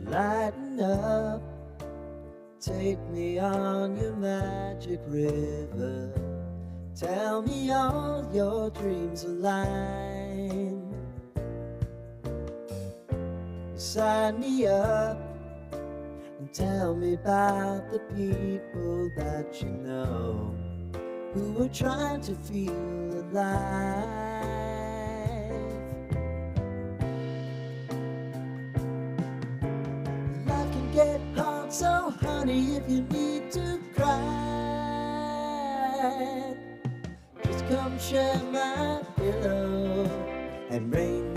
Lighten up, take me on your magic river. Tell me all your dreams align. Sign me up and tell me about the people that you know who are trying to feel alive. Life can get hard, so honey, if you need to cry, just come share my pillow and rain